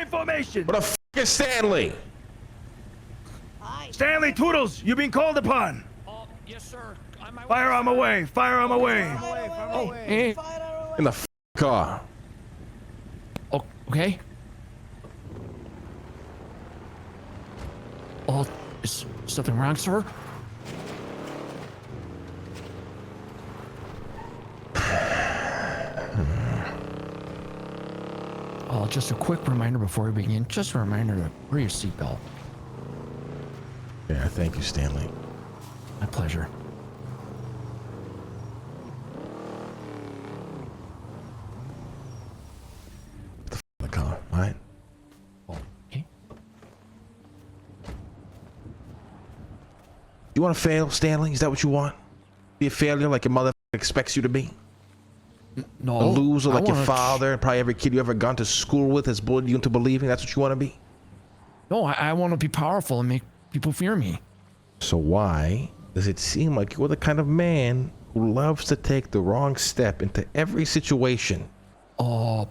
in formation. What the f is Stanley? Stanley, Toodles, you've been called upon. Yes, sir. Firearm away. Firearm away. Oh, hey. In the f car. Oh, okay. Oh, is something wrong, sir? Oh, just a quick reminder before we begin. Just a reminder to wear your seatbelt. Yeah, thank you, Stanley. My pleasure. The car, all right? Okay. You want to fail, Stanley? Is that what you want? Be a failure like your mother expects you to be? No. A loser like your father and probably every kid you ever gone to school with has bullied you into believing that's what you want to be? No, I want to be powerful and make people fear me. So why does it seem like you're the kind of man who loves to take the wrong step into every situation? Oh,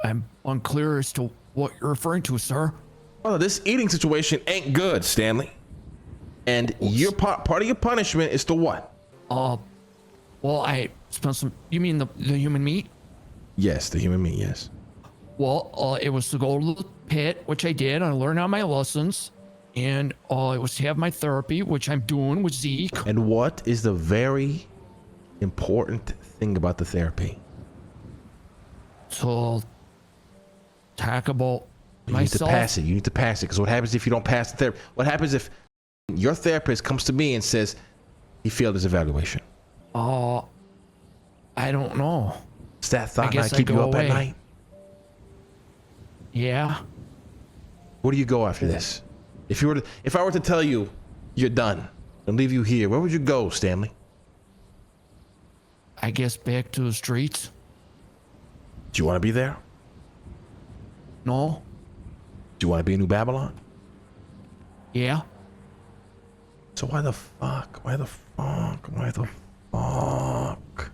I'm unclear as to what you're referring to, sir. Well, this eating situation ain't good, Stanley. And your part of your punishment is to what? Well, I spent some. You mean the human meat? Yes, the human meat, yes. Well, it was to go to the pit, which I did. I learned all my lessons. And it was to have my therapy, which I'm doing with Zeke. And what is the very important thing about the therapy? To talk about You myself. need to pass it. You need to pass it. Because what happens if you don't pass the therapy? What happens if your therapist comes to me and says he failed his evaluation? I don't know. Does that thought not I keep you go up away. at night? Yeah. Where do you go after this? If I were to tell you you're done and leave you here, where would you go, Stanley? I guess back to the streets. Do you want to be there? No. Do you want to be in New Babylon? Yeah. So why the fuck? Why the fuck? Why the fuck?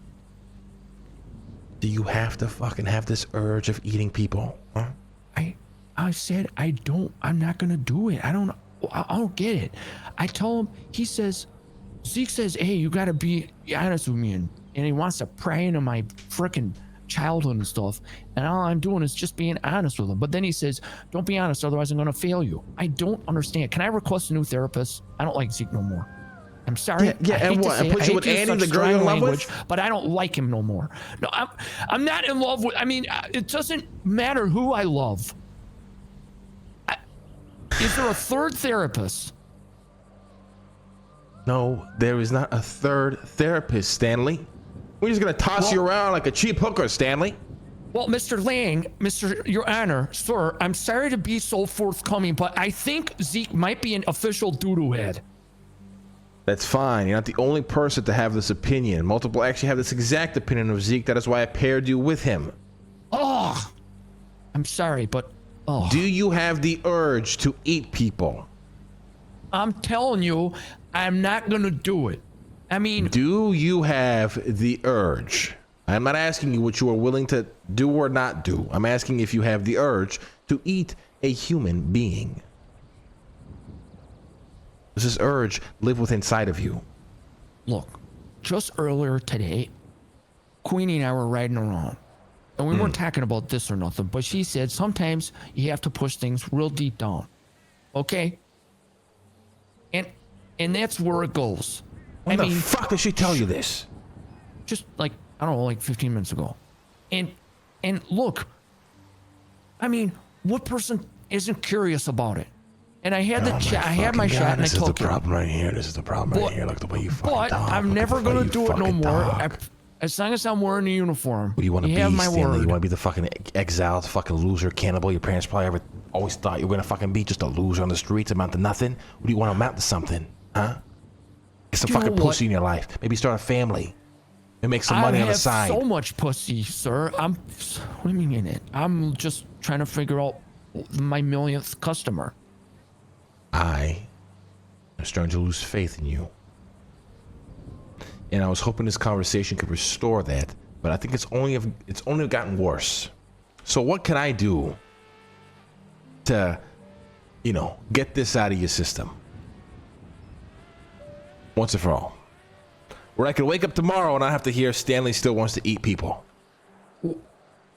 Do you have to fucking have this urge of eating people? Huh? I said I'm not gonna do it. I don't get it. I tell him, Zeke says, hey, you gotta be honest with me, and he wants to pry into my frickin' childhood and stuff, and all I'm doing is just being honest with him. But then he says, don't be honest, otherwise I'm gonna fail you. I don't understand. Can I request a new therapist? I don't like Zeke no more. I'm sorry. Yeah, and what? And put you with Annie, the girl you're in love with? But I don't like him no more. No, I'm not in love with. I mean, it doesn't matter who I love. Is there a third therapist? No, there is not a third therapist, Stanley. We're just gonna toss you around like a cheap hooker, Stanley. Well, Mr. Lang, Your Honor, sir, I'm sorry to be so forthcoming, but I think Zeke might be an official doo-doo head. That's fine. You're not the only person to have this opinion. Multiple actually have this exact opinion of Zeke. That is why I paired you with him. Oh, I'm sorry, but do you have the urge to eat people? I'm telling you, I'm not gonna do it. I mean, do you have the urge? I'm not asking you what you are willing to do or not do. I'm asking if you have the urge to eat a human being. Does this urge live within inside of you? Look, just earlier today, Queenie and I were riding around. And we weren't talking about this or nothing, but she said sometimes you have to push things real deep down. Okay? And that's where it goes. When the fuck did she tell you this? Just like, I don't know, like 15 minutes ago. And look, I mean, what person isn't curious about it? And I had I had my shot and I took it. This is the problem right here. This is the problem right here. Look the way you fucking talk. But I'm never gonna do it no more. As long as I'm wearing a uniform. What do you want to be, Stanley? You want to be the fucking exile, fucking loser, cannibal? Your parents probably always thought you were gonna fucking be just a loser on the streets, amount to nothing. What do you want to amount to something, huh? Get some fucking pussy in your life. Maybe start a family. And make some money on the side. I have so much pussy, sir. What do you mean it? I'm just trying to figure out my millionth customer. I am starting to lose faith in you. And I was hoping this conversation could restore that, but I think it's only gotten worse. So what can I do to, you know, get this out of your system. Once and for all. Where I could wake up tomorrow and I have to hear Stanley still wants to eat people.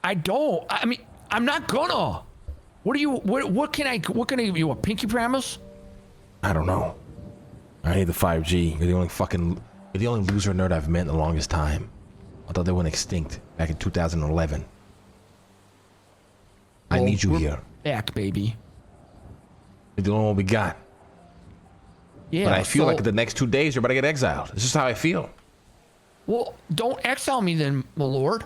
I don't. I mean, I'm not gonna. What can I give you, a pinky promise? I don't know. I need the 5G. You're the only loser nerd I've met in the longest time. I thought they went extinct back in 2011. I need you here. Back, baby. You're the only one we got. Yeah. But I feel like the next 2 days you're about to get exiled. This is how I feel. Well, don't exile me then, my lord.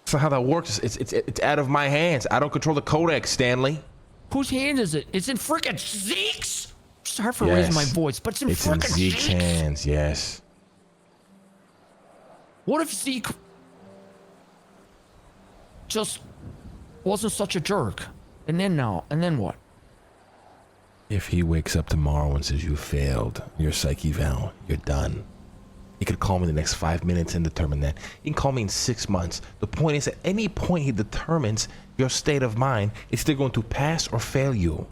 That's not how that works. It's out of my hands. I don't control the codex, Stanley. Whose hand is it? It's in frickin' Zeke's. Sorry for raising my voice, but it's in frickin' Zeke's hands. Yes. What if Zeke just wasn't such a jerk? And then what? If he wakes up tomorrow and says you failed your psych eval, you're done. He could call me the next 5 minutes and determine that. He can call me in 6 months. The point is, at any point he determines your state of mind, it's still going to pass or fail you.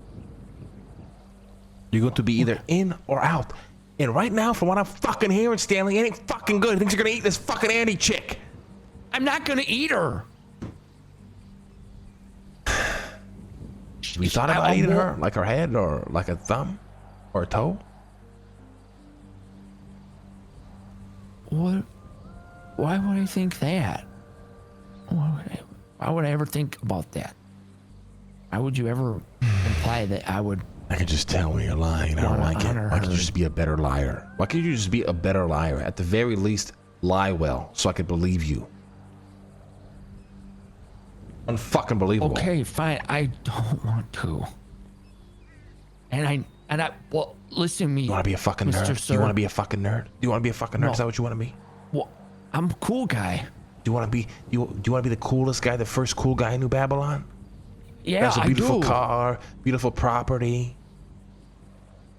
You're going to be either in or out. And right now, from what I'm fucking hearing, Stanley, it ain't fucking good. He thinks you're gonna eat this fucking Annie chick. I'm not gonna eat her. We thought about eating her, like her head, or like a thumb, or a toe. What? Why would I think that? Why would I ever think about that? Why would you ever imply that I would? I can just tell when you're lying. I don't like it. Why can't you just be a better liar? Why can't you just be a better liar? At the very least, lie well, so I could believe you. Unfucking believable. Okay, fine. I don't want to. And I. Well, listen to me. You want to be a fucking Mr. nerd? Sir. You want to be a fucking nerd? Do you want to be a fucking nerd? No. Is that what you want to be? Well, I'm a cool guy. Do you want to be? Do you want to be the coolest guy, the first cool guy in New Babylon? Yeah, Has a beautiful I do. car, beautiful property.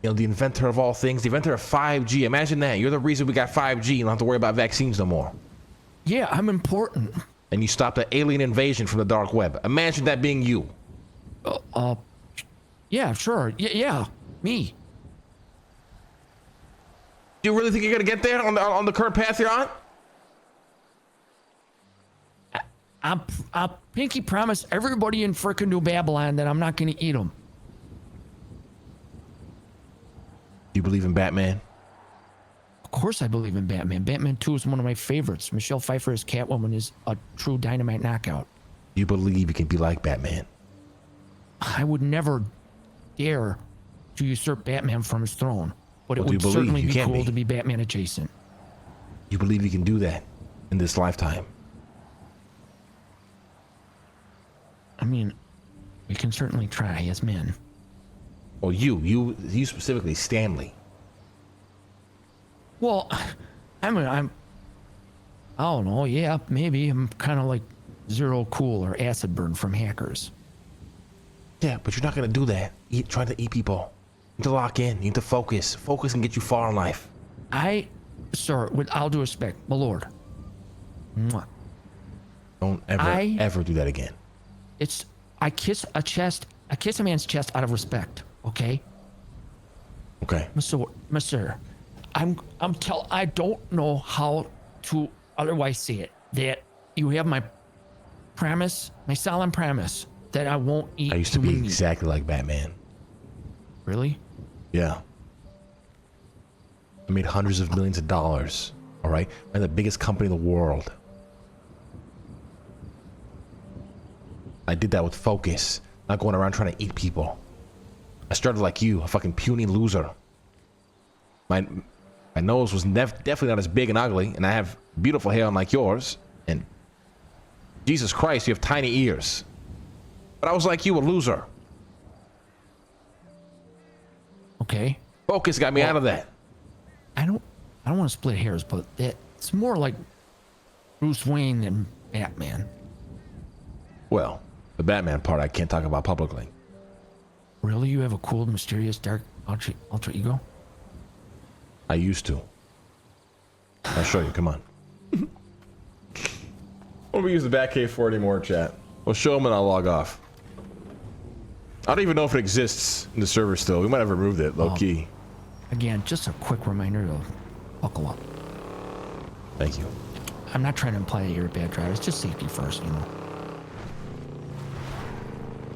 You know, the inventor of all things, the inventor of 5G. Imagine that. You're the reason we got 5G. You don't have to worry about vaccines no more. Yeah, I'm important. And you stopped the alien invasion from the dark web. Imagine that being you. Yeah, sure. Yeah, me. Do you really think you're gonna get there on the current path you're on? I pinky promise everybody in frickin' New Babylon that I'm not gonna eat them. Do you believe in Batman? Of course I believe in Batman. Batman 2 is one of my favorites. Michelle Pfeiffer as Catwoman is a true dynamite knockout. Do you believe you can be like Batman? I would never dare to usurp Batman from his throne, but Well, it do you would believe certainly you be can cool be? to be Batman adjacent. You believe you can do that in this lifetime? I mean, we can certainly try as men. Well, you specifically, Stanley. Well, I don't know. Yeah, maybe I'm kind of like Zero Cool or Acid Burn from Hackers. Yeah, but you're not gonna do that. Trying to eat people. You need to lock in. You need to focus. Focus can get you far in life. Sir, with all due respect, my lord. Mwah. Don't ever do that again. I kiss a man's chest out of respect, okay? Okay. Mister, I don't know how to otherwise say it. That you have my promise, my solemn promise that I won't eat. I used to be human meat. exactly like Batman. Really? Yeah. I made hundreds of millions of dollars. All right, I'm the biggest company in the world. I did that with focus, not going around trying to eat people. I started like you, a fucking puny loser. My nose was definitely not as big and ugly, and I have beautiful hair unlike yours. And Jesus Christ, you have tiny ears. But I was like you, a loser. Okay. Focus got me out of that. I don't want to split hairs, but it's more like Bruce Wayne than Batman. Well, the Batman part I can't talk about publicly. Really? You have a cool, mysterious, dark alter ego? I used to. I'll show you. Come on. Won't we use the Batcave for anymore, chat? We'll show them and I'll log off. I don't even know if it exists in the server still. We might have removed it, low key. Again, just a quick reminder to buckle up. Thank you. I'm not trying to imply that you're a bad driver. It's just safety first, you know.